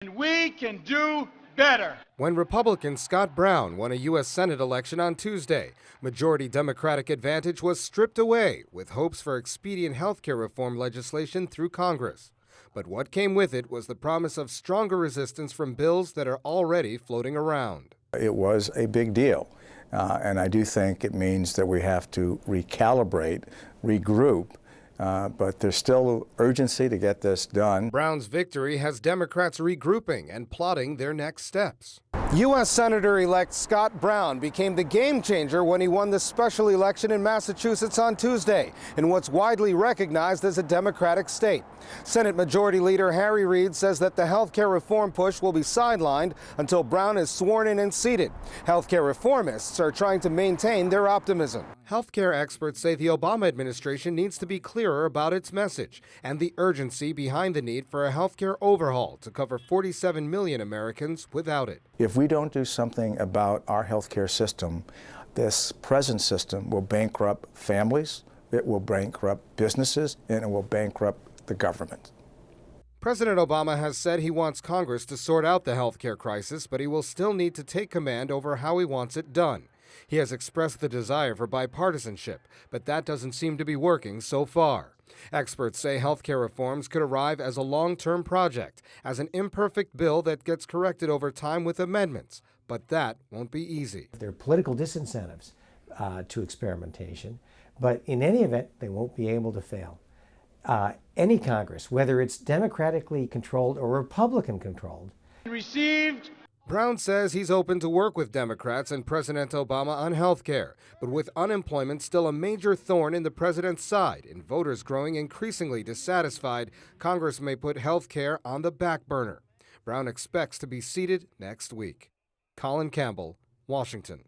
And we can do better. When Republican Scott Brown won a U.S. Senate election on Tuesday, majority Democratic advantage was stripped away with hopes for expedient health care reform legislation through Congress. But what came with it was the promise of stronger resistance from bills that are already floating around. It was a big deal, and I do think it means that we have to recalibrate, regroup, but there's still urgency to get this done. Brown's victory has Democrats regrouping and plotting their next steps. U.S. Senator-elect Scott Brown became the game changer when he won the special election in Massachusetts on Tuesday, in what's widely recognized as a Democratic state. Senate Majority Leader Harry Reid says that the health care reform push will be sidelined until Brown is sworn in and seated. Health care reformists are trying to maintain their optimism. Health care experts say the Obama administration needs to be clearer about its message and the urgency behind the need for a health care overhaul to cover 47 million Americans without it. If we don't do something about our health care system, this present system will bankrupt families, it will bankrupt businesses, and it will bankrupt the government. President Obama has said he wants Congress to sort out the health care crisis, but he will still need to take command over how he wants it done. He has expressed the desire for bipartisanship, but that doesn't seem to be working so far. Experts say health care reforms could arrive as a long-term project, as an imperfect bill that gets corrected over time with amendments, but that won't be easy. There are political disincentives to experimentation, but in any event, they won't be able to fail. Any Congress, whether it's democratically controlled or Republican controlled, Received. Brown says he's open to work with Democrats and President Obama on health care, but with unemployment still a major thorn in the president's side and voters growing increasingly dissatisfied, Congress may put health care on the back burner. Brown expects to be seated next week. Colin Campbell, Washington.